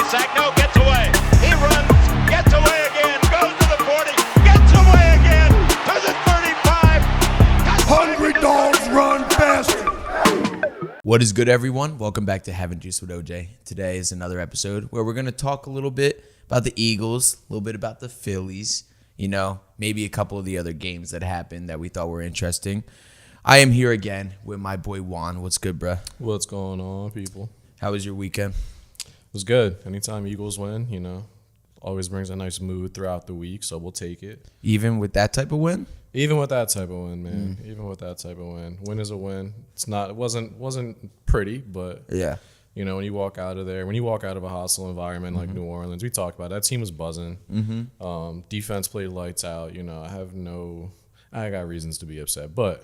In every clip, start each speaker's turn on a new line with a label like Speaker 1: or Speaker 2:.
Speaker 1: sack. No, gets away. He runs, gets away again, goes to the 40, gets away again to the 35.
Speaker 2: Hungry dogs run faster.
Speaker 3: What is good, everyone? Welcome back to Having Juice with OJ. Today is another episode where we're going to talk a little bit about the Eagles, a little bit about the Phillies, maybe a couple of the other games that happened that we thought were interesting. I am here again with my boy Juan. What's good, bruh?
Speaker 4: What's going on, people?
Speaker 3: How was your weekend?
Speaker 4: It was good. Anytime Eagles win, always brings a nice mood throughout the week, so we'll take it.
Speaker 3: Even with that type of win?
Speaker 4: Even with that type of win, man. Even with that type of win. Win is a win. It wasn't pretty, but
Speaker 3: Yeah.
Speaker 4: when you walk out of there, when you walk out of a hostile environment like New Orleans, we talked about it, that team was buzzing. Defense played lights out. I got reasons to be upset, but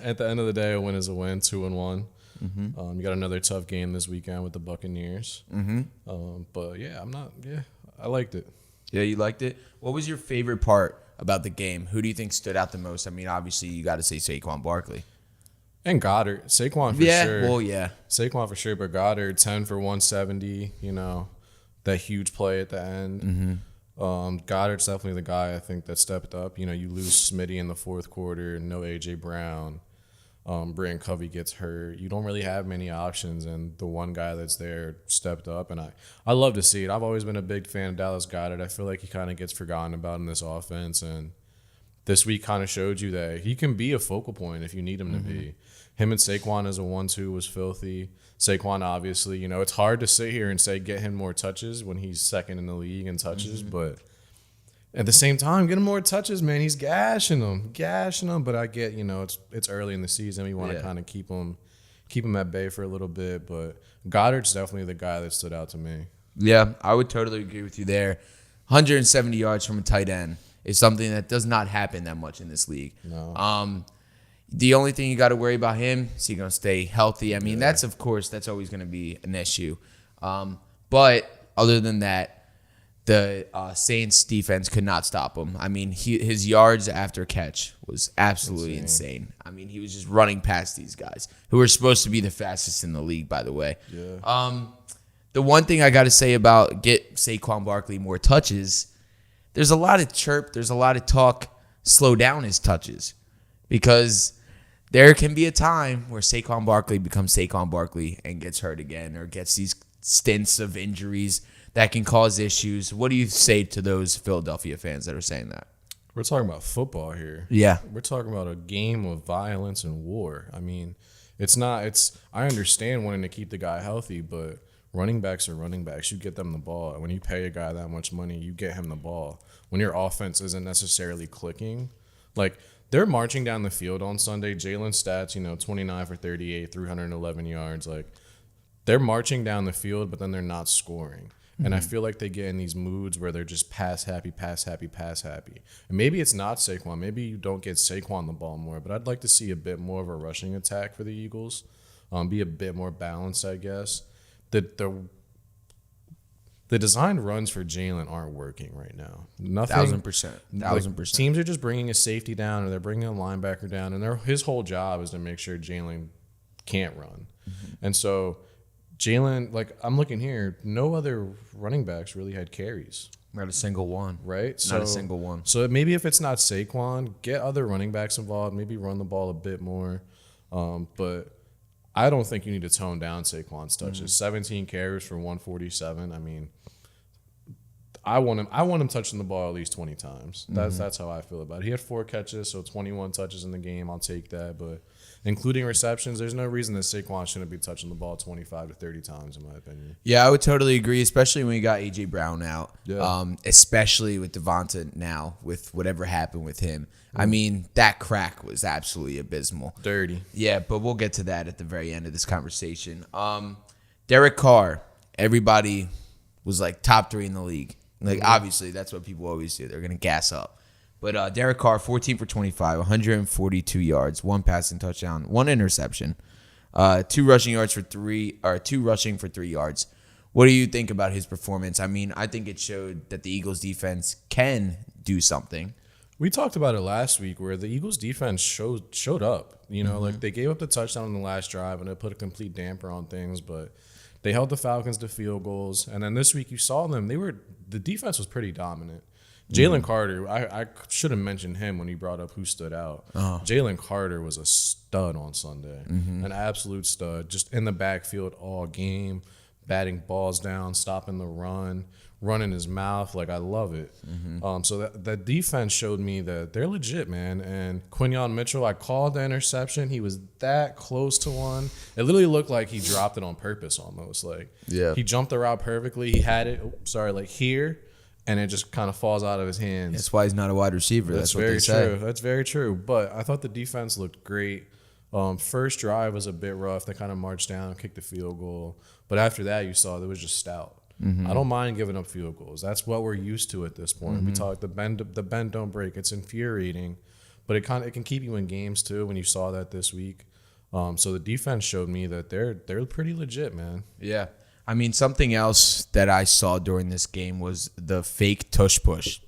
Speaker 4: at the end of the day, a win is a win. 2-1. You got another tough game this weekend with the Buccaneers. But yeah, I liked it.
Speaker 3: Yeah, you liked it? What was your favorite part about the game? Who do you think stood out the most? I mean, obviously, you got to say Saquon Barkley.
Speaker 4: And Goddard. Saquon for sure.
Speaker 3: Well, yeah.
Speaker 4: Saquon for sure, but Goddard, 10 for 170, that huge play at the end. Goddard's definitely the guy, I think, that stepped up. You lose Smitty in the fourth quarter, no A.J. Brown. Brandon Covey gets hurt. You don't really have many options, and the one guy that's there stepped up, and I love to see it. I've always been a big fan of Dallas Goedert. I feel like he kind of gets forgotten about in this offense, and this week kind of showed you that he can be a focal point if you need him to be. Him and Saquon as a 1-2 was filthy. Saquon, obviously, it's hard to sit here and say get him more touches when he's second in the league in touches, but at the same time, get him more touches, man. He's gashing them. But I get, it's early in the season. We want to kind of keep him at bay for a little bit. But Goddard's definitely the guy that stood out to me.
Speaker 3: Yeah, I would totally agree with you there. 170 yards from a tight end is something that does not happen that much in this league.
Speaker 4: No.
Speaker 3: The only thing you got to worry about him is he going to stay healthy. I mean, that's always going to be an issue. But other than that, the Saints defense could not stop him. I mean, his yards after catch was absolutely insane. I mean, he was just running past these guys who are supposed to be the fastest in the league, by the way.
Speaker 4: Yeah.
Speaker 3: The one thing I got to say about get Saquon Barkley more touches, there's a lot of chirp, there's a lot of talk, slow down his touches. Because there can be a time where Saquon Barkley becomes Saquon Barkley and gets hurt again or gets these stints of injuries that can cause issues. What do you say to those Philadelphia fans that are saying that?
Speaker 4: We're talking about football here.
Speaker 3: Yeah.
Speaker 4: We're talking about a game of violence and war. I mean, I understand wanting to keep the guy healthy, but running backs are running backs. You get them the ball. When you pay a guy that much money, you get him the ball. When your offense isn't necessarily clicking, like they're marching down the field on Sunday. Jalen's stats, 29 for 38, 311 yards. Like they're marching down the field, but then they're not scoring. And I feel like they get in these moods where they're just pass happy. And maybe it's not Saquon. Maybe you don't get Saquon the ball more. But I'd like to see a bit more of a rushing attack for the Eagles. Be a bit more balanced, I guess. The designed runs for Jalen aren't working right now.
Speaker 3: 1,000%.
Speaker 4: Teams are just bringing a safety down or they're bringing a linebacker down. And his whole job is to make sure Jalen can't run. And so Jalen, I'm looking here, no other running backs really had carries.
Speaker 3: Not a single one.
Speaker 4: Right?
Speaker 3: Not a single one.
Speaker 4: So maybe if it's not Saquon, get other running backs involved, maybe run the ball a bit more. But I don't think you need to tone down Saquon's touches. 17 carries for 147. I mean, I want him touching the ball at least 20 times. That's how I feel about it. He had 4 catches, so 21 touches in the game. I'll take that. But including receptions, there's no reason that Saquon shouldn't be touching the ball 25 to 30 times, in my opinion.
Speaker 3: Yeah, I would totally agree, especially when you got A.J. Brown out.
Speaker 4: Yeah.
Speaker 3: Especially with Devonta now, with whatever happened with him. I mean, that crack was absolutely abysmal.
Speaker 4: Dirty.
Speaker 3: Yeah, but we'll get to that at the very end of this conversation. Derek Carr, everybody was like top 3 in the league. Obviously, that's what people always do. They're going to gas up. But Derek Carr, 14 for 25, 142 yards, 1 passing touchdown, 1 interception, 2 rushing for 3 yards. What do you think about his performance? I mean, I think it showed that the Eagles defense can do something.
Speaker 4: We talked about it last week where the Eagles defense showed up. Like they gave up the touchdown on the last drive and it put a complete damper on things, but They held the Falcons to field goals, and then this week you saw them. The defense was pretty dominant. Jalen Carter, I should have mentioned him when he brought up who stood out. Jalen Carter was a stud on Sunday, an absolute stud, just in the backfield all game, batting balls down, stopping the run, running his mouth. Like, I love it. So that defense showed me that they're legit, man. And Quinyon Mitchell, I called the interception. He was that close to one. It literally looked like he dropped it on purpose almost. Like, he jumped the route perfectly. He had it, like here. And it just kind of falls out of his hands.
Speaker 3: That's why he's not a wide receiver. That's what they say.
Speaker 4: That's very true. But I thought the defense looked great. First drive was a bit rough. They kind of marched down, kicked the field goal. But after that, you saw it was just stout. I don't mind giving up field goals. That's what we're used to at this point. We talk the bend don't break. It's infuriating, but it can keep you in games too. When you saw that this week, so the defense showed me that they're pretty legit, man.
Speaker 3: Yeah. I mean, something else that I saw during this game was the fake tush push.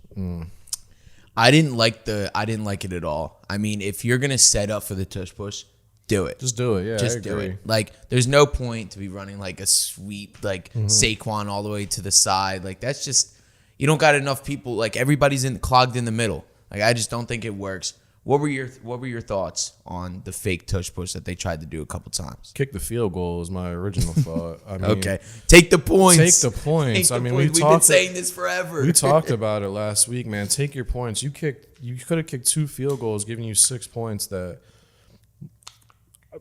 Speaker 3: I didn't like it at all. I mean, if you're gonna set up for the tush push, do it.
Speaker 4: Just do it. Yeah,
Speaker 3: just do it. Like, there's no point to be running like a sweep, like Saquon all the way to the side. Like, that's just, you don't got enough people. Like, everybody's clogged in the middle. Like, I just don't think it works. What were your thoughts on the fake tush push that they tried to do a couple times?
Speaker 4: Kick the field goal is my original thought. I mean,
Speaker 3: okay, take the points.
Speaker 4: I mean,
Speaker 3: we've been saying this forever.
Speaker 4: We talked about it last week, man. Take your points. You could have kicked 2 field goals, giving you 6 points. That,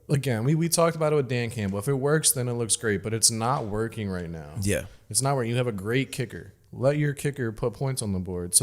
Speaker 4: again, we talked about it with Dan Campbell. If it works, then it looks great. But it's not working right now.
Speaker 3: Yeah,
Speaker 4: it's not working. You have a great kicker. Let your kicker put points on the board.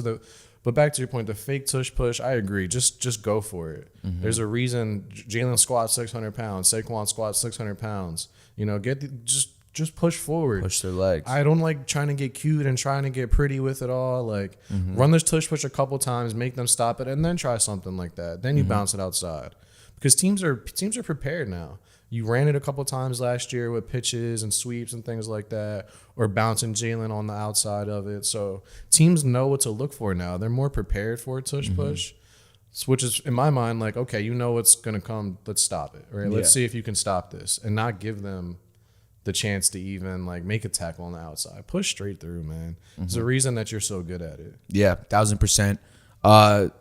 Speaker 4: But back to your point, the fake tush push, I agree. Just go for it. There's a reason Jalen squats 600 pounds, Saquon squats 600 pounds. You know, just push forward.
Speaker 3: Push their legs.
Speaker 4: I don't like trying to get cute and trying to get pretty with it all. Like, run this tush push a couple times, make them stop it, and then try something like that. Then you bounce it outside. Because teams are prepared now. You ran it a couple times last year with pitches and sweeps and things like that, or bouncing Jalen on the outside of it. So teams know what to look for now. They're more prepared for a tush push, which is, in my mind, like, okay, you know what's going to come. Let's stop it, right? Let's see if you can stop this and not give them the chance to even, like, make a tackle on the outside. Push straight through, man. There's a reason that you're so good at it.
Speaker 3: Yeah, 1,000%.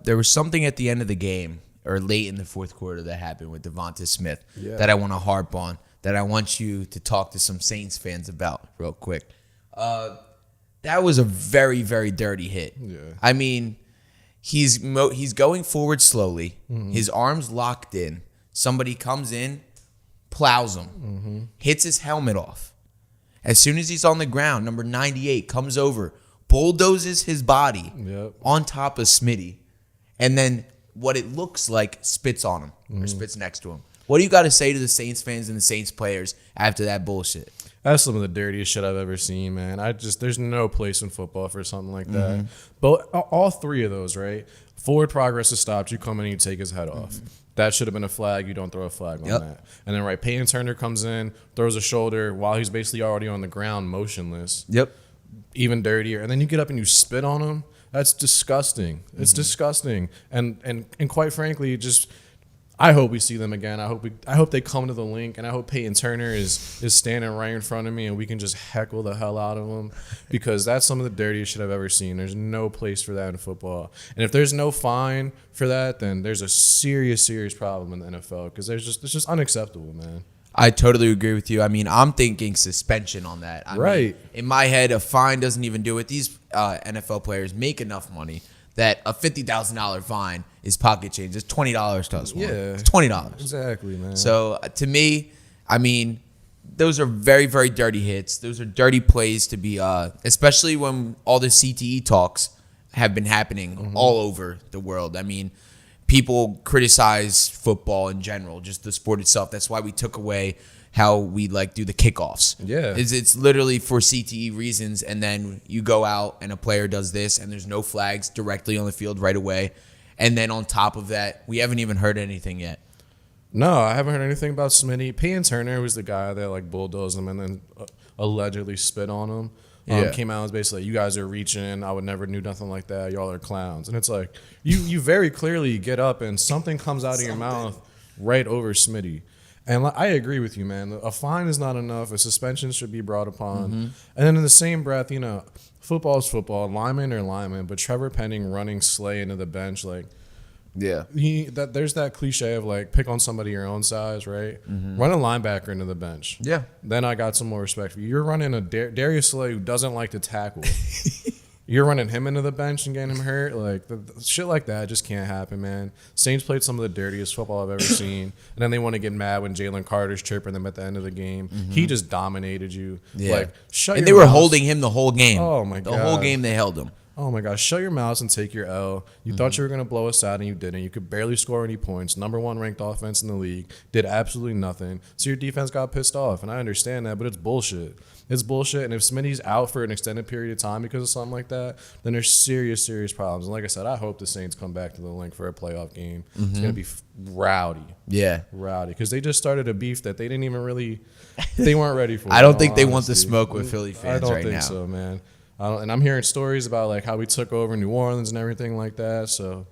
Speaker 3: There was something at the end of the game, or late in the fourth quarter, that happened with Devonta Smith that I want to harp on, that I want you to talk to some Saints fans about real quick. That was a very, very dirty hit.
Speaker 4: Yeah.
Speaker 3: I mean, he's going forward slowly. His arms locked in. Somebody comes in, plows him, hits his helmet off. As soon as he's on the ground, number 98 comes over, bulldozes his body on top of Smitty, and then what it looks like spits on him or spits next to him. What do you got to say to the Saints fans and the Saints players after that bullshit?
Speaker 4: That's some of the dirtiest shit I've ever seen, man. There's no place in football for something like that. But all 3 of those, right? Forward progress is stopped. You come in and you take his head off. That should have been a flag. You don't throw a flag on that. And then, right, Peyton Turner comes in, throws a shoulder while he's basically already on the ground, motionless. Even dirtier. And then you get up and you spit on him. That's disgusting. It's disgusting. And quite frankly, I hope we see them again. I hope they come to the link, and I hope Peyton Turner is standing right in front of me and we can just heckle the hell out of him, because that's some of the dirtiest shit I've ever seen. There's no place for that in football. And if there's no fine for that, then there's a serious, serious problem in the NFL, because it's just unacceptable, man.
Speaker 3: I totally agree with you. I mean, I'm thinking suspension on that. I mean, in my head, a fine doesn't even do it. These NFL players make enough money that a $50,000 fine is pocket change. It's $20 to us.
Speaker 4: Yeah.
Speaker 3: It's $20.
Speaker 4: Exactly, man.
Speaker 3: So, to me, I mean, those are very, very dirty hits. Those are dirty plays to be, especially when all the CTE talks have been happening all over the world. I mean, people criticize football in general, just the sport itself. That's why we took away how we do the kickoffs.
Speaker 4: Yeah.
Speaker 3: It's literally for CTE reasons, and then you go out and a player does this and there's no flags directly on the field right away. And then on top of that, we haven't even heard anything yet.
Speaker 4: No, I haven't heard anything about Smitty. Peyton Turner was the guy that bulldozed him and then allegedly spit on him. Came out and was basically, you guys are reaching. I would never do nothing like that. Y'all are clowns. And it's like, you very clearly get up and something comes out of your mouth right over Smitty. And I agree with you, man. A fine is not enough. A suspension should be brought upon. And then in the same breath, football is football. Linemen are linemen. But Trevor Penning running Slay into the bench, like,
Speaker 3: Yeah.
Speaker 4: there's that cliche of, like, pick on somebody your own size, right? Run a linebacker into the bench.
Speaker 3: Yeah.
Speaker 4: Then I got some more respect for you. You're running a Darius Slay who doesn't like to tackle. You're running him into the bench and getting him hurt. Like, the shit like that just can't happen, man. Saints played some of the dirtiest football I've ever seen. And then they want to get mad when Jalen Carter's chirping them at the end of the game. He just dominated you.
Speaker 3: Yeah.
Speaker 4: Like, shut
Speaker 3: And
Speaker 4: your
Speaker 3: they were
Speaker 4: mouth.
Speaker 3: holding him the whole game.
Speaker 4: Oh, my
Speaker 3: The whole
Speaker 4: God.
Speaker 3: game they held him.
Speaker 4: Oh, my gosh. Shut your mouth and take your L. You thought you were going to blow us out, and you didn't. You could barely score any points. Number 1 ranked offense in the league. Did absolutely nothing. So your defense got pissed off, and I understand that, but it's bullshit. It's bullshit, and if Smitty's out for an extended period of time because of something like that, then there's serious, serious problems. And like I said, I hope the Saints come back to the link for a playoff game. It's going to be rowdy.
Speaker 3: Yeah.
Speaker 4: Rowdy. Because they just started a beef that they didn't even really – they weren't ready for.
Speaker 3: I don't
Speaker 4: in
Speaker 3: think
Speaker 4: all
Speaker 3: they want the
Speaker 4: honesty.
Speaker 3: smoke with Philly fans
Speaker 4: I don't
Speaker 3: right
Speaker 4: think
Speaker 3: now.
Speaker 4: so, man. And I'm hearing stories about, like, how we took over New Orleans and everything like that. So,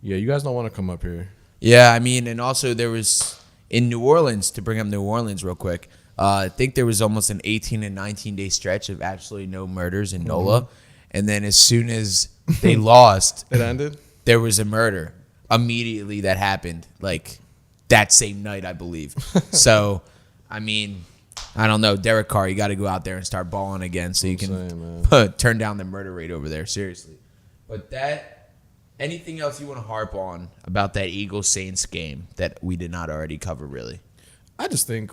Speaker 4: yeah, you guys don't want to come up here.
Speaker 3: Yeah, I mean, and also there was in New Orleans, to bring up New Orleans real quick, I think there was almost an 18 and 19-day stretch of absolutely no murders in NOLA. And then as soon as they lost,
Speaker 4: It ended?
Speaker 3: there was a murder immediately that happened, like that same night, I believe. So, I mean, I don't know. Derek Carr, you got to go out there and start balling again so you can turn down the murder rate over there, seriously. But anything else you want to harp on about that Eagles-Saints game that we did not already cover, really?
Speaker 4: I just think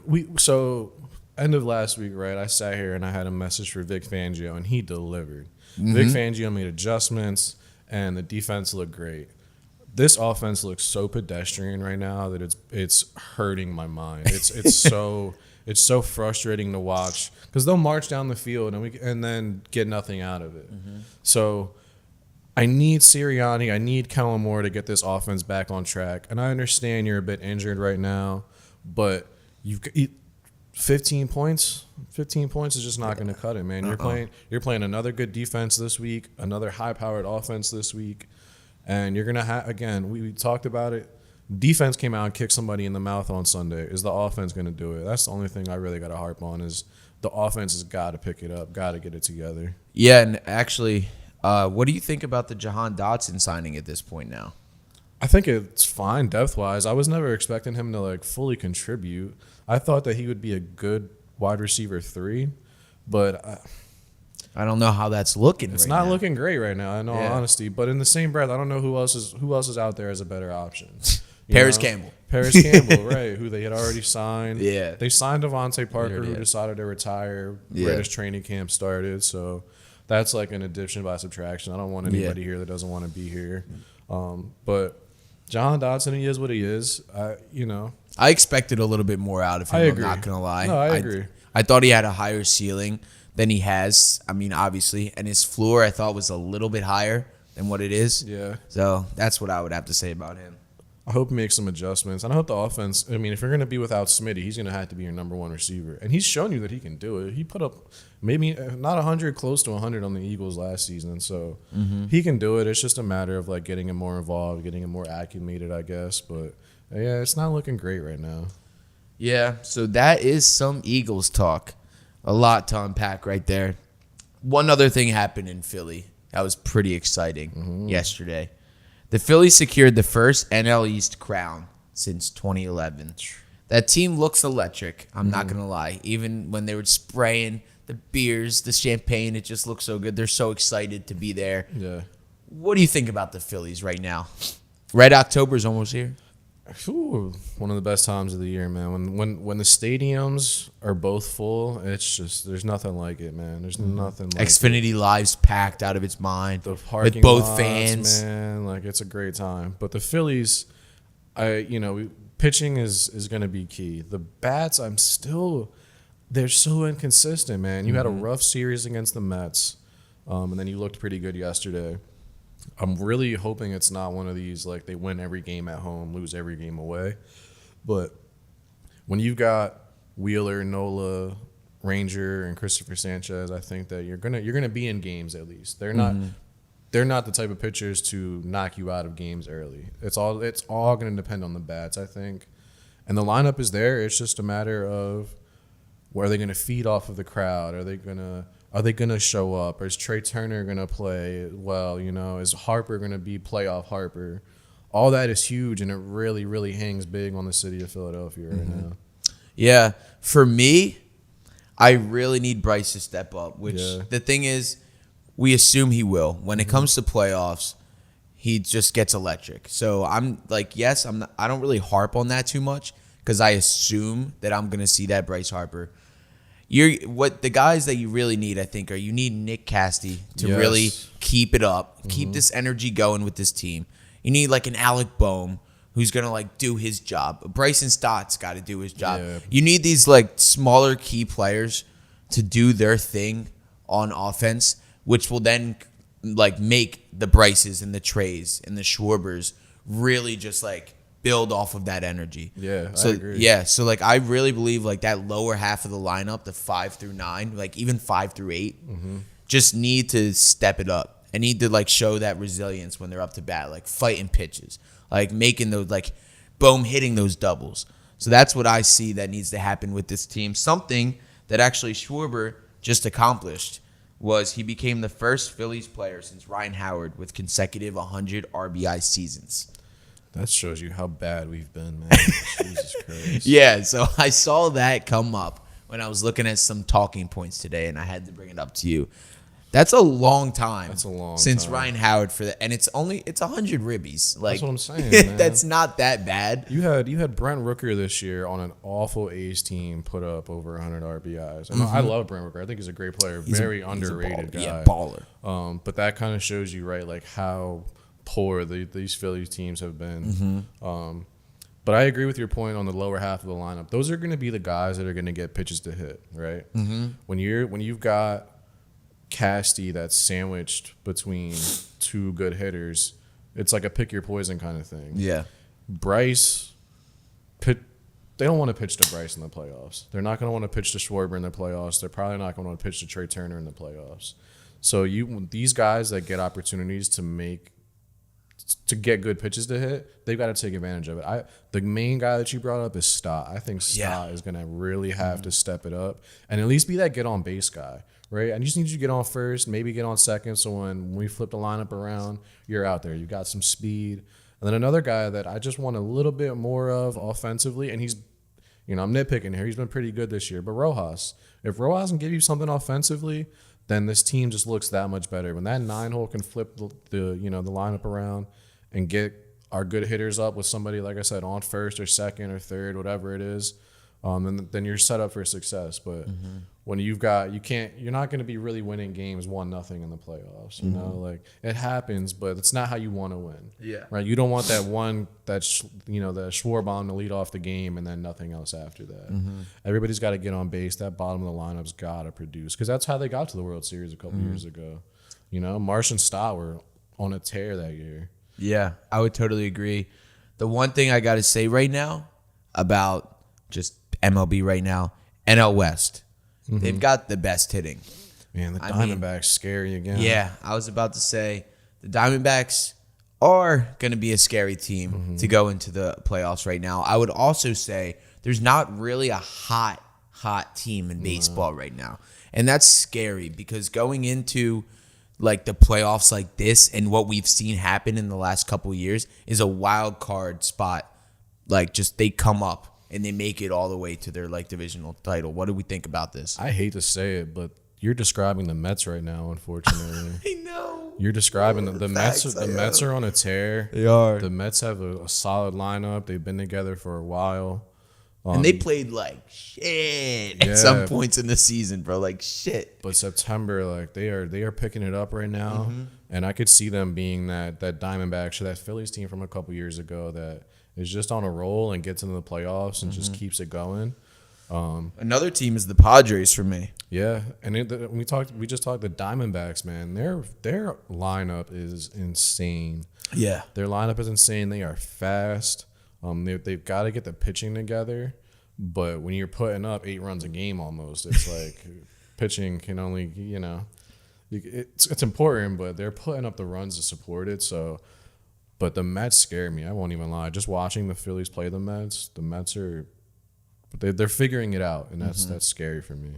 Speaker 4: end of last week, right, I sat here and I had a message for Vic Fangio, and he delivered. Vic Fangio made adjustments, and the defense looked great. This offense looks so pedestrian right now that it's hurting my mind. It's so frustrating to watch because they'll march down the field and then get nothing out of it. So I need Sirianni, I need Kellen Moore to get this offense back on track. And I understand you're a bit injured right now, but 15 points. 15 points is just not going to cut it, man. You're playing another good defense this week, another high-powered offense this week, and you're going to have, again, we talked about it. Defense came out and kicked somebody in the mouth on Sunday. Is the offense going to do it? That's the only thing I really got to harp on is the offense has got to pick it up, got to get it together.
Speaker 3: Yeah, and actually, what do you think about the Jahan Dotson signing at this point now?
Speaker 4: I think it's fine depth-wise. I was never expecting him to, like, fully contribute. I thought that he would be a good wide receiver 3, but
Speaker 3: I don't know how that's looking.
Speaker 4: it's
Speaker 3: right
Speaker 4: not
Speaker 3: now.
Speaker 4: looking great right now, in all honesty. But in the same breath, I don't know who else is out there as a better option.
Speaker 3: Paris Campbell.
Speaker 4: Paris Campbell, right, who they had already signed.
Speaker 3: Yeah.
Speaker 4: They signed Devontae Parker,
Speaker 3: already
Speaker 4: who
Speaker 3: had.
Speaker 4: decided to retire
Speaker 3: Yeah.
Speaker 4: right as training camp started. So that's like an addition by subtraction. I don't want anybody here that doesn't want to be here. But John Dodson, he is what he is.
Speaker 3: I expected a little bit more out of him.
Speaker 4: I agree.
Speaker 3: I'm not going to lie.
Speaker 4: No, I agree.
Speaker 3: I thought he had a higher ceiling than he has. I mean, obviously. And his floor, I thought, was a little bit higher than what it is.
Speaker 4: Yeah.
Speaker 3: So that's what I would have to say about him.
Speaker 4: I hope he makes some adjustments. And I hope the offense, I mean, if you're going to be without Smitty, he's going to have to be your number 1 receiver. And he's shown you that he can do it. He put up maybe not 100, close to 100 on the Eagles last season. So he can do it. It's just a matter of, like, getting him more involved, getting him more acclimated, I guess. But, yeah, it's not looking great right now.
Speaker 3: Yeah, so that is some Eagles talk. A lot to unpack right there. One other thing happened in Philly that was pretty exciting yesterday. The Phillies secured the first NL East crown since 2011. That team looks electric, I'm not going to lie. Even when they were spraying the beers, the champagne, it just looks so good. They're so excited to be there.
Speaker 4: Yeah.
Speaker 3: What do you think about the Phillies right now? Red October is almost here.
Speaker 4: Ooh, one of the best times of the year, man. When the stadiums are both full, it's just there's nothing like it, man. There's nothing like
Speaker 3: Xfinity Live's packed out of its mind
Speaker 4: the parking
Speaker 3: with both
Speaker 4: lots,
Speaker 3: fans.
Speaker 4: man. Like it's a great time. But the Phillies, pitching is going to be key. The bats, they're so inconsistent, man. You had a rough series against the Mets, and then you looked pretty good yesterday. I'm really hoping it's not one of these, like, they win every game at home, lose every game away. But when you've got Wheeler, Nola, Ranger, and Christopher Sanchez, I think that you're gonna be in games at least. They're not the type of pitchers to knock you out of games early. It's all gonna depend on the bats, I think. And the lineup is there. It's just a matter of where are they going to feed off of the crowd? Are they gonna show up? Or is Trey Turner going to play well? Is Harper going to be playoff Harper? All that is huge, and it really, really hangs big on the city of Philadelphia right now.
Speaker 3: Yeah, for me, I really need Bryce to step up, which the thing is, we assume he will. When it comes to playoffs, he just gets electric. So I'm like, I don't really harp on that too much because I assume that I'm going to see that Bryce Harper. The guys that you really need, I think, you need Nick Casty to really keep it up, keep this energy going with this team. You need like an Alec Boehm who's going to like do his job. Bryson Stott's got to do his job. Yeah. You need these like smaller key players to do their thing on offense, which will then like make the Bryces and the Treys and the Schwarbers really just like build off of that energy.
Speaker 4: Yeah,
Speaker 3: so,
Speaker 4: I agree.
Speaker 3: Yeah, so like I really believe like that lower half of the lineup, the 5 through 9, like even 5 through 8, just need to step it up. I need to like show that resilience when they're up to bat, like fighting pitches, like making those like boom hitting those doubles. So that's what I see that needs to happen with this team. Something that actually Schwarber just accomplished was he became the first Phillies player since Ryan Howard with consecutive 100 RBI seasons.
Speaker 4: That shows you how bad we've been, man. Jesus Christ.
Speaker 3: Yeah, so I saw that come up when I was looking at some talking points today, and I had to bring it up to you. That's a long time.
Speaker 4: That's a long
Speaker 3: since
Speaker 4: time.
Speaker 3: Ryan Howard for that, and it's 100 ribbies. Like
Speaker 4: that's what I'm saying. Man.
Speaker 3: That's not that bad.
Speaker 4: You had Brent Rooker this year on an awful A's team put up over 100 RBIs. And I love Brent Rooker. I think he's a great player, very underrated guy.
Speaker 3: Yeah, baller.
Speaker 4: But that kind of shows you, right, like how poor these Phillies teams have been. But I agree with your point on the lower half of the lineup. Those are going to be the guys that are going to get pitches to hit, right? When you've got Casty that's sandwiched between two good hitters, it's like a pick your poison kind of thing.
Speaker 3: Yeah.
Speaker 4: Bryce, they don't want to pitch to Bryce in the playoffs. They're not going to want to pitch to Schwarber in the playoffs. They're probably not going to want to pitch to Trey Turner in the playoffs. So these guys that get opportunities to get good pitches to hit, they've got to take advantage of it. The main guy that you brought up is Stott. I think Stott is going to really have to step it up and at least be that get on base guy. Right, I just need you to get on first, maybe get on second, so when we flip the lineup around, you're out there. You've got some speed. And then another guy that I just want a little bit more of offensively, and he's, I'm nitpicking here. He's been pretty good this year, but Rojas. If Rojas can give you something offensively, then this team just looks that much better. When that 9-hole can flip the lineup around and get our good hitters up with somebody, like I said, on first or second or third, whatever it is, then you're set up for success. But when you're not going to be really winning games 1-0 in the playoffs. You know, like it happens, but it's not how you want to win.
Speaker 3: Yeah.
Speaker 4: Right. You don't want that the Schwarber to lead off the game and then nothing else after that. Everybody's got to get on base. That bottom of the lineup's got to produce because that's how they got to the World Series a couple years ago. Marsh and Stott were on a tear that year.
Speaker 3: Yeah, I would totally agree. The one thing I got to say right now about just MLB right now, NL West, they've got the best hitting.
Speaker 4: Man, the Diamondbacks scary again.
Speaker 3: Yeah, I was about to say the Diamondbacks are going to be a scary team to go into the playoffs right now. I would also say there's not really a hot team in baseball right now. And that's scary because going into like the playoffs like this and what we've seen happen in the last couple of years is a wild card spot. Like just they come up and they make it all the way to their like divisional title. What do we think about this?
Speaker 4: I hate to say it, but you're describing the Mets right now, unfortunately.
Speaker 3: I know.
Speaker 4: You're describing the Mets. The Mets are on a tear.
Speaker 3: They are.
Speaker 4: The Mets have a solid lineup. They've been together for a while.
Speaker 3: And they played like shit at some points in the season, bro. Like shit.
Speaker 4: But September, like they are picking it up right now, and I could see them being that Diamondbacks or that Phillies team from a couple years ago that is just on a roll and gets into the playoffs and just keeps it going.
Speaker 3: Another team is the Padres for me.
Speaker 4: Yeah, and we just talked the Diamondbacks, man. Their lineup is insane.
Speaker 3: Yeah,
Speaker 4: their lineup is insane. They are fast. They've got to get the pitching together, but when you're putting up 8 runs a game, almost, it's like pitching can only it's important, but they're putting up the runs to support it. So But the Mets scare me. I won't even lie. Just watching the Phillies play the Mets are they're figuring it out, and that's scary for me.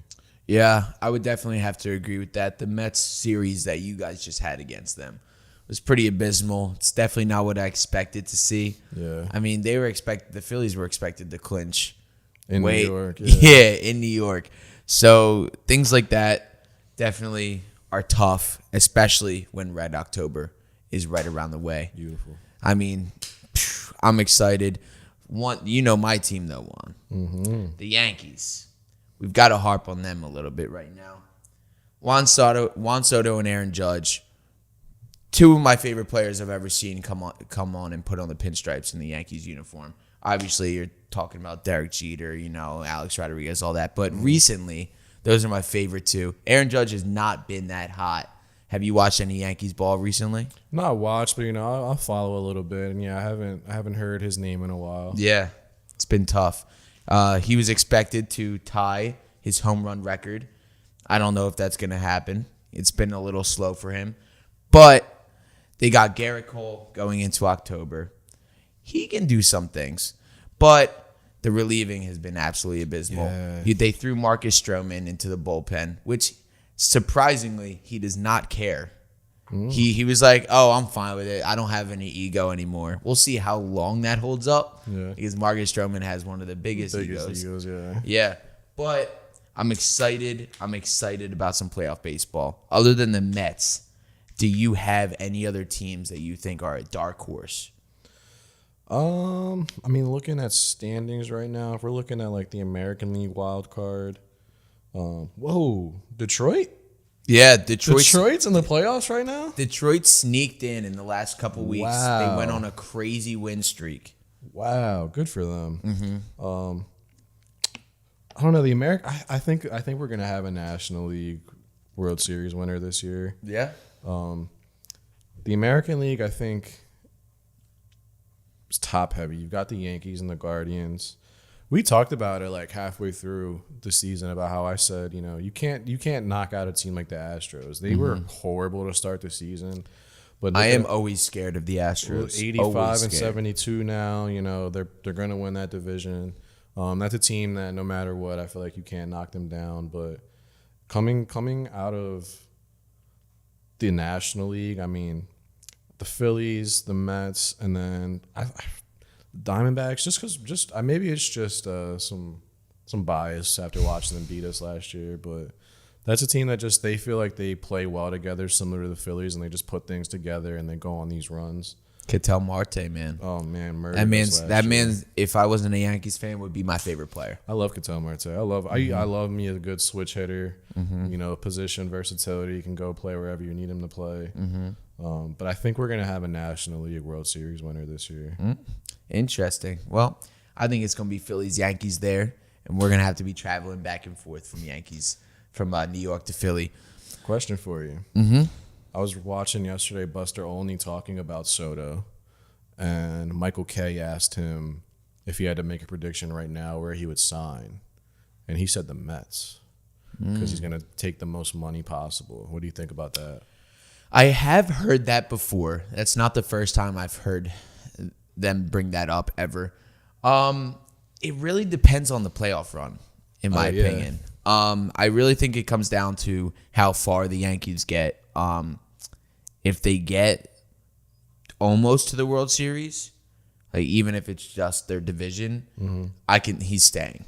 Speaker 3: Yeah, I would definitely have to agree with that. The Mets series that you guys just had against them was pretty abysmal. It's definitely not what I expected to see.
Speaker 4: Yeah.
Speaker 3: I mean, the Phillies were expected to clinch.
Speaker 4: In New York.
Speaker 3: Yeah, in New York. So things like that definitely are tough, especially when Red October is right around the way.
Speaker 4: Beautiful.
Speaker 3: I mean, I'm excited. My team though, Juan.
Speaker 4: Mm-hmm.
Speaker 3: The Yankees. We've got to harp on them a little bit right now. Juan Soto and Aaron Judge, two of my favorite players I've ever seen come on and put on the pinstripes in the Yankees uniform. Obviously, you're talking about Derek Jeter, Alex Rodriguez, all that. But recently, those are my favorite two. Aaron Judge has not been that hot. Have you watched any Yankees ball recently?
Speaker 4: Not watched, but I'll follow a little bit. And I haven't heard his name in a while.
Speaker 3: Yeah, it's been tough. He was expected to tie his home run record. I don't know if that's going to happen. It's been a little slow for him. But they got Garrett Cole going into October. He can do some things. But the relieving has been absolutely abysmal.
Speaker 4: Yeah.
Speaker 3: They threw Marcus Stroman into the bullpen, which surprisingly, he does not care. He was like, oh, I'm fine with it. I don't have any ego anymore. We'll see how long that holds up.
Speaker 4: Yeah.
Speaker 3: Because Marcus Stroman has one of the biggest egos.
Speaker 4: Yeah.
Speaker 3: Yeah. But I'm excited. I'm excited about some playoff baseball. Other than the Mets, do you have any other teams that you think are a dark horse?
Speaker 4: Looking at standings right now, if we're looking at like the American League wild card, Detroit?
Speaker 3: Yeah,
Speaker 4: Detroit's in the playoffs right now?
Speaker 3: Detroit sneaked in the last couple weeks.
Speaker 4: Wow.
Speaker 3: They went on a crazy win streak.
Speaker 4: Wow, good for them.
Speaker 3: Mm-hmm.
Speaker 4: I don't know, the American. I think we're gonna have a National League World Series winner this year.
Speaker 3: Yeah.
Speaker 4: The American League, I think, is top heavy. You've got the Yankees and the Guardians. We talked about it like halfway through the season about how I said, you can't knock out a team like the Astros. They were horrible to start the season. But
Speaker 3: I am always scared of the Astros.
Speaker 4: 85 and 72 now. They're going to win that division. That's a team that no matter what, I feel like you can't knock them down. But coming out of the National League, the Phillies, the Mets, and then Diamondbacks, maybe it's just some bias after watching them beat us last year, but that's a team that they feel like they play well together, similar to the Phillies, and they just put things together and they go on these runs.
Speaker 3: Ketel Marte, man.
Speaker 4: Oh man,
Speaker 3: that man's. If I wasn't a Yankees fan, would be my favorite player.
Speaker 4: I love Ketel Marte. I love me a good switch hitter. Position versatility. You can go play wherever you need him to play. But I think we're gonna have a National League World Series winner this year.
Speaker 3: Interesting. Well, I think it's gonna be Phillies Yankees there, and we're gonna have to be traveling back and forth from New York to Philly.
Speaker 4: Question for you. I was watching yesterday Buster Olney talking about Soto, and Michael Kay asked him if he had to make a prediction right now where he would sign, and he said the Mets because he's going to take the most money possible. What do you think about that?
Speaker 3: I have heard that before. That's not the first time I've heard them bring that up ever. It really depends on the playoff run, in my opinion. I really think it comes down to how far the Yankees get. If they get almost to the World Series, like even if it's just their division, he's staying.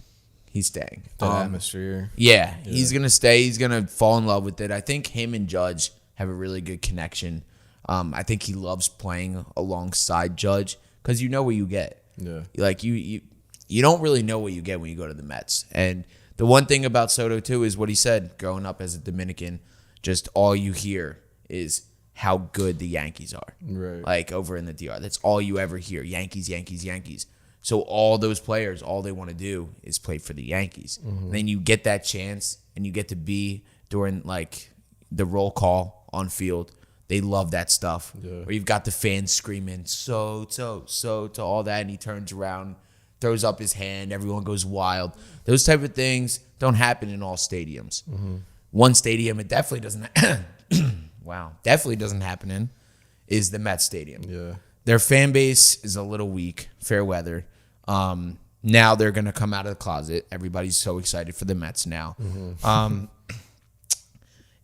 Speaker 3: He's staying.
Speaker 4: The atmosphere.
Speaker 3: Yeah, he's gonna stay. He's gonna fall in love with it. I think him and Judge have a really good connection. I think he loves playing alongside Judge because you know what you get.
Speaker 4: Yeah.
Speaker 3: Like you don't really know what you get when you go to the Mets. And the one thing about Soto too is what he said growing up as a Dominican. Just all you hear is how good the Yankees are.
Speaker 4: Right.
Speaker 3: Like over in the DR. That's all you ever hear. Yankees, Yankees, Yankees. So all those players, all they want to do is play for the Yankees. And then you get that chance and you get to be during like the roll call on field. They love that stuff.
Speaker 4: Yeah.
Speaker 3: Where you've got the fans screaming, Soto, all that. And he turns around, throws up his hand. Everyone goes wild. Those type of things don't happen in all stadiums. One stadium it definitely doesn't definitely doesn't happen in is the Mets Stadium.
Speaker 4: Yeah.
Speaker 3: Their fan base is a little weak, fair weather. Now they're going to come out of the closet. Everybody's so excited for the Mets now.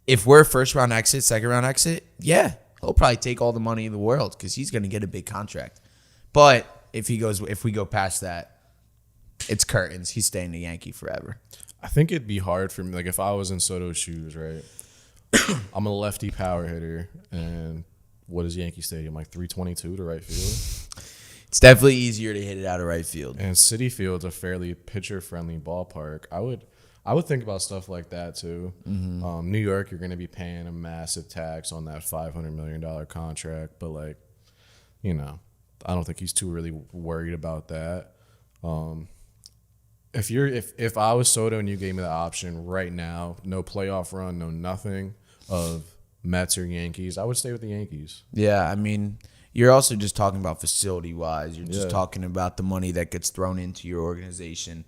Speaker 3: If we're first round exit, second round exit, yeah, he'll probably take all the money in the world because he's going to get a big contract. But if we go past that, it's curtains. He's staying a Yankee forever.
Speaker 4: I think it'd be hard for me. Like if I was in Soto's shoes, right? I'm a lefty power hitter, and what is Yankee Stadium, like 322 to right field?
Speaker 3: It's definitely easier to hit it out of right field.
Speaker 4: And Citi Field's a fairly pitcher-friendly ballpark. I would think about stuff like that too. New York, you're going to be paying a massive tax on that $500 million contract, but like, you know, I don't think he's too really worried about that. If I was Soto and you gave me the option right now, no playoff run, no nothing of Mets or Yankees, I would stay with the Yankees.
Speaker 3: Yeah, I mean, you're also just talking about facility-wise. You're just talking about the money that gets thrown into your organization.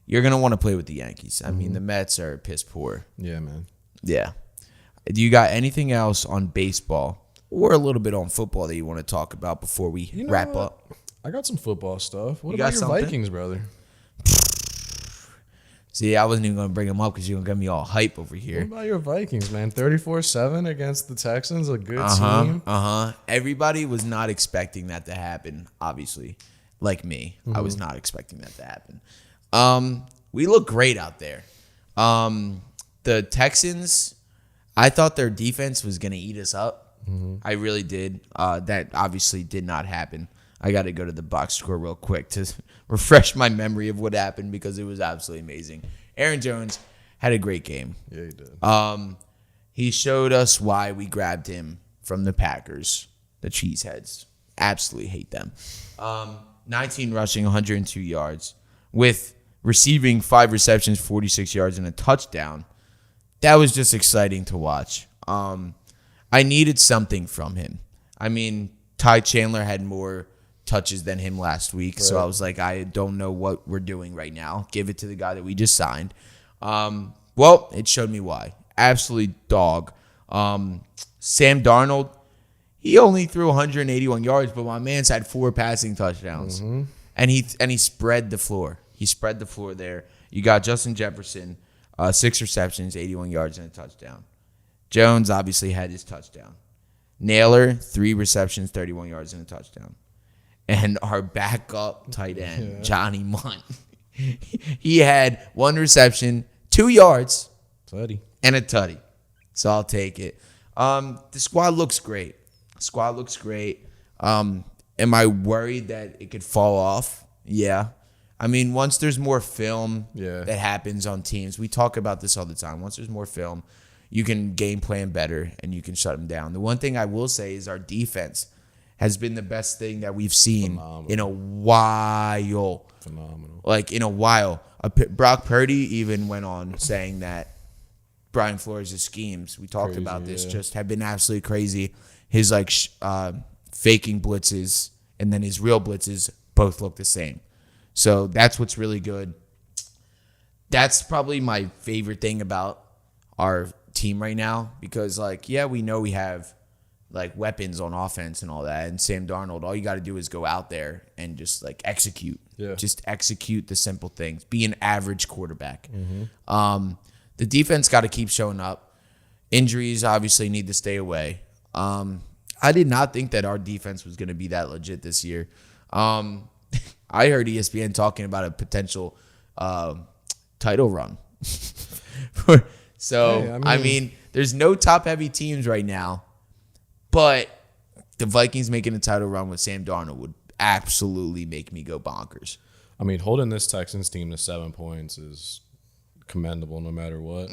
Speaker 3: You're going to want to play with the Yankees. I mean, the Mets are piss poor.
Speaker 4: Yeah, man.
Speaker 3: Yeah. Do you got anything else on baseball or a little bit on football that you want to talk about before we wrap up?
Speaker 4: I got some football stuff. What
Speaker 3: You
Speaker 4: about
Speaker 3: got
Speaker 4: your
Speaker 3: something?
Speaker 4: Vikings, brother?
Speaker 3: See, I wasn't even going to bring them up because you're going to get me all hype over
Speaker 4: What
Speaker 3: here.
Speaker 4: about your Vikings, man? 34-7 against the Texans, a good team.
Speaker 3: Everybody was not expecting that to happen, obviously. Like me. I was not expecting that to happen. We look great out there. The Texans, I thought their defense was going to eat us up. I really did. That obviously did not happen. I got to go to the box score real quick to refresh my memory of what happened because it was absolutely amazing. Aaron Jones had a great game.
Speaker 4: Yeah, he did.
Speaker 3: He showed us why we grabbed him from the Packers, the cheeseheads. Absolutely hate them. 19 rushing, 102 yards with receiving 5 receptions, 46 yards, and a touchdown. That was just exciting to watch. I needed something from him. I mean, Ty Chandler had more touches than him last week, so I was like, I don't know what we're doing right now. Give it to the guy that we just signed. Well, it showed me why. Absolutely dog. Sam Darnold, he only threw 181 yards, but my man's had 4 passing touchdowns. And he spread the floor. He spread the floor there. You got Justin Jefferson, 6 receptions, 81 yards, and a touchdown. Jones obviously had his touchdown. Naylor, 3 receptions, 31 yards, and a touchdown. And our backup tight end, Johnny Munt, he had 1 reception, 2 yards, and a tutty. So I'll take it. The squad looks great. Am I worried that it could fall off? Yeah. I mean, once there's more film that happens on teams, we talk about this all the time. Once there's more film, you can game plan better and you can shut them down. The one thing I will say is our defense has been the best thing that we've seen in a while.
Speaker 4: Phenomenal.
Speaker 3: Like, in a while. Brock Purdy even went on saying that Brian Flores' schemes, we talked about this, just have been absolutely crazy. His, like, faking blitzes and then his real blitzes both look the same. So that's what's really good. That's probably my favorite thing about our team right now because, like, yeah, we know we have like weapons on offense and all that. And Sam Darnold, all you got to do is go out there and just like execute. Yeah. Just execute the simple things. Be an average quarterback. The defense got to keep showing up. Injuries obviously need to stay away. I did not think that our defense was going to be that legit this year. I heard ESPN talking about a potential title run. So, hey, I mean, there's no top-heavy teams right now. But the Vikings making a title run with Sam Darnold would absolutely make me go bonkers.
Speaker 4: I mean, holding this Texans team to 7 points is commendable no matter what.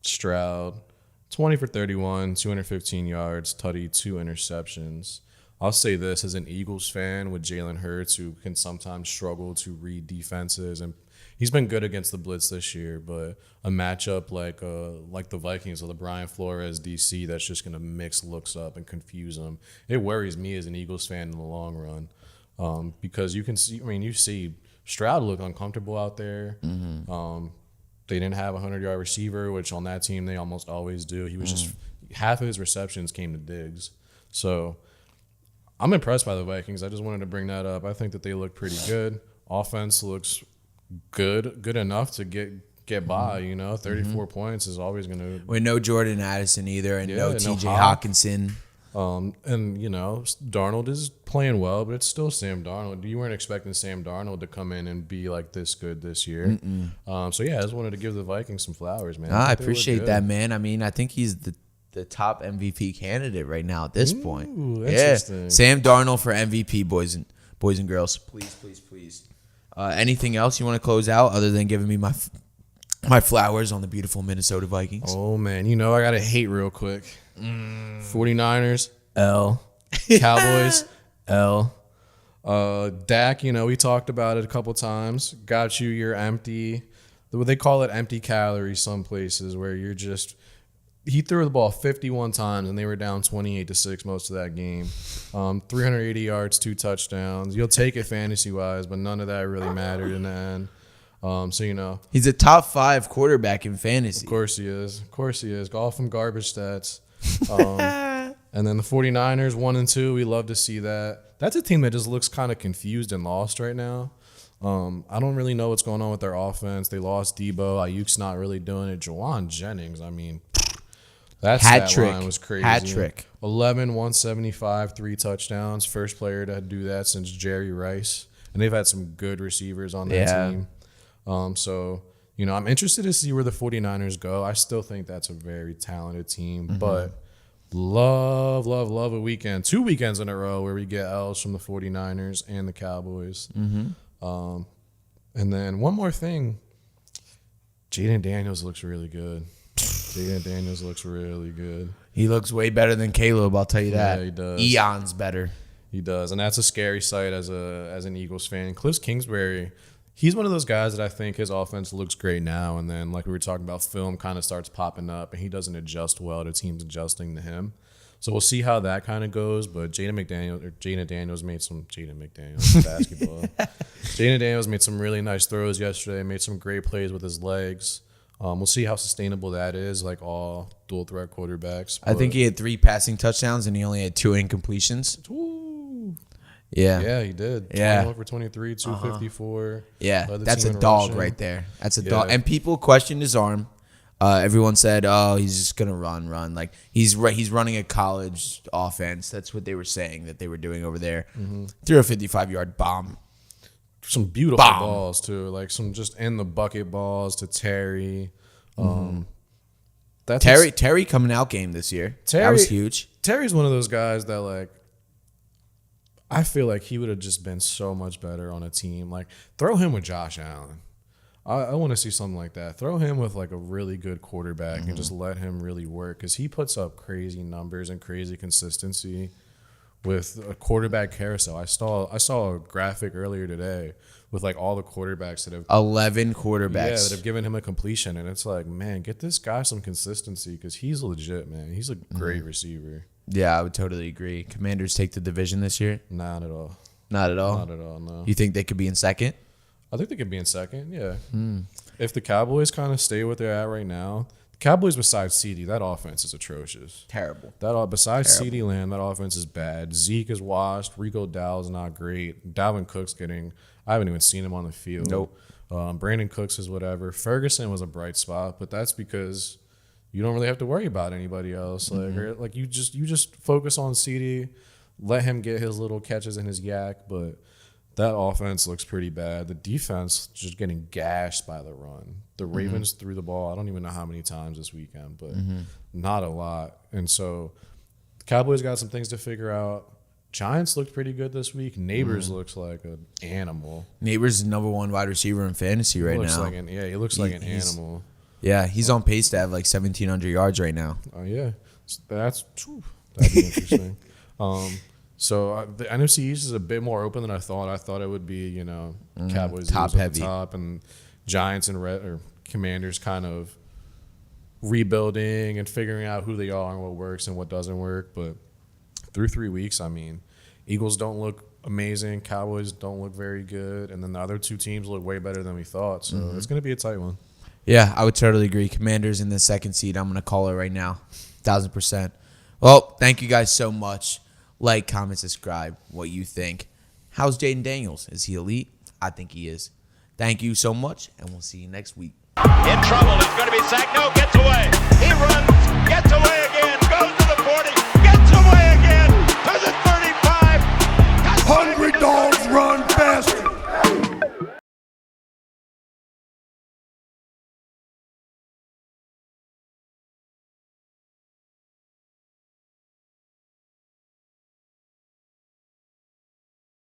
Speaker 4: Stroud, 20 for 31, 215 yards, tutty, 2 interceptions. I'll say this as an Eagles fan with Jalen Hurts, who can sometimes struggle to read defenses, and he's been good against the blitz this year, but a matchup like the Vikings or the Brian Flores DC that's just going to mix looks up and confuse them. It worries me as an Eagles fan in the long run because you can see, I mean, you see Stroud look uncomfortable out there. They didn't have a 100-yard receiver, which on that team they almost always do. He was just half of his receptions came to Diggs. So I'm impressed by the Vikings. I just wanted to bring that up. I think that they look pretty good. Offense looks good enough to get by. 34 points is always going to.
Speaker 3: With no Jordan Addison either, and no T.J.
Speaker 4: Hawk.
Speaker 3: Hawkinson.
Speaker 4: And Darnold is playing well, but it's still Sam Darnold. You weren't expecting Sam Darnold to come in and be like this good this year. So yeah, I just wanted to give the Vikings some flowers, man.
Speaker 3: I appreciate that, man. I mean, I think he's the top MVP candidate right now at this point.
Speaker 4: Interesting.
Speaker 3: Sam Darnold for MVP, boys and girls. Please. Anything else you want to close out other than giving me my flowers on the beautiful Minnesota Vikings?
Speaker 4: Oh man, I gotta hate real quick. 49ers, L. Cowboys, L. Dak, we talked about it a couple times. Got you your empty, they call it empty calories some places where you're just, he threw the ball 51 times and they were down 28-6 most of that game. 380 yards, 2 touchdowns. You'll take it fantasy-wise, but none of that really mattered in the end.
Speaker 3: He's a top 5 quarterback in fantasy.
Speaker 4: Of course he is. All from garbage stats. And then the 49ers, 1-2. We love to see that. That's a team that just looks kind of confused and lost right now. I don't really know what's going on with their offense. They lost Debo. Ayuk's not really doing it. Jawan Jennings, I mean, that stat line was crazy.
Speaker 3: Hat trick.
Speaker 4: 11, 175, 3 touchdowns. First player to do that since Jerry Rice. And they've had some good receivers on that team. I'm interested to see where the 49ers go. I still think that's a very talented team. But love a weekend. 2 weekends in a row where we get L's from the 49ers and the Cowboys. And then one more thing. Jaden Daniels looks really good.
Speaker 3: He looks way better than Caleb, I'll tell you that.
Speaker 4: Yeah, he does.
Speaker 3: Eons better.
Speaker 4: He does, and that's a scary sight as an Eagles fan. Cliff Kingsbury, he's one of those guys that I think his offense looks great now, and then like we were talking about, film kind of starts popping up, and he doesn't adjust well to teams adjusting to him. So we'll see how that kind of goes. But Jaden Daniels made some basketball. Jaden Daniels made some really nice throws yesterday. Made some great plays with his legs. We'll see how sustainable that is, like all dual threat quarterbacks.
Speaker 3: I think he had 3 passing touchdowns and he only had 2 incompletions.
Speaker 4: Ooh.
Speaker 3: Yeah.
Speaker 4: Yeah, he did.
Speaker 3: Yeah.
Speaker 4: 21 for 23, 254.
Speaker 3: Yeah, that's a dog right there. That's a dog. And people questioned his arm. Everyone said, "Oh, he's just gonna run." Like he's running a college offense. That's what they were saying that they were doing over there. Threw a 55-yard bomb.
Speaker 4: Some beautiful balls too, like some just in the bucket balls to Terry.
Speaker 3: Terry coming out game this year. That was huge.
Speaker 4: Terry's one of those guys that like, I feel like he would have just been so much better on a team. Like throw him with Josh Allen. I want to see something like that. Throw him with like a really good quarterback and just let him really work, because he puts up crazy numbers and crazy consistency with a quarterback carousel. I saw a graphic earlier today with like all the quarterbacks that have
Speaker 3: 11 quarterbacks
Speaker 4: that have given him a completion, and it's like, man, get this guy some consistency, because he's legit, man. He's a great receiver.
Speaker 3: Yeah, I would totally agree. Commanders take the division this year?
Speaker 4: Not at all.
Speaker 3: Not at all?
Speaker 4: Not at all, no.
Speaker 3: You think they could be in second?
Speaker 4: I think they could be in second, yeah. If the Cowboys kind of stay what they're at right now, the Cowboys besides CeeDee, that offense is atrocious.
Speaker 3: Terrible.
Speaker 4: Besides CeeDee Lamb, that offense is bad. Zeke is washed. Rico Dowdle's not great. Dalvin Cook's I haven't even seen him on the field.
Speaker 3: Nope.
Speaker 4: Brandon Cooks is whatever. Ferguson was a bright spot, but that's because you don't really have to worry about anybody else. Like you just focus on CeeDee, let him get his little catches and his yak, but that offense looks pretty bad. The defense just getting gashed by the run. The Ravens threw the ball, I don't even know how many times this weekend, but not a lot. And so the Cowboys got some things to figure out. Giants looked pretty good this week. Neighbors looks like an animal.
Speaker 3: Neighbors is the number 1 wide receiver in fantasy right now.
Speaker 4: He looks like an animal.
Speaker 3: Yeah, he's on pace to have like 1,700 yards right now.
Speaker 4: Oh, yeah. That'd be interesting. So the NFC East is a bit more open than I thought. I thought it would be, Cowboys
Speaker 3: top heavy,
Speaker 4: top, and Giants and Commanders kind of rebuilding and figuring out who they are and what works and what doesn't work. But through 3 weeks, I mean, Eagles don't look amazing, Cowboys don't look very good, and then the other 2 teams look way better than we thought. So it's going to be a tight one.
Speaker 3: Yeah, I would totally agree. Commanders in the 2nd seed. I'm going to call it right now, 1,000%. Well, thank you guys so much. Like, comment, subscribe, what you think. How's Jaden Daniels? Is he elite? I think he is. Thank you so much, and we'll see you next week.
Speaker 1: In trouble. He's going to be sacked. No, gets away. He runs.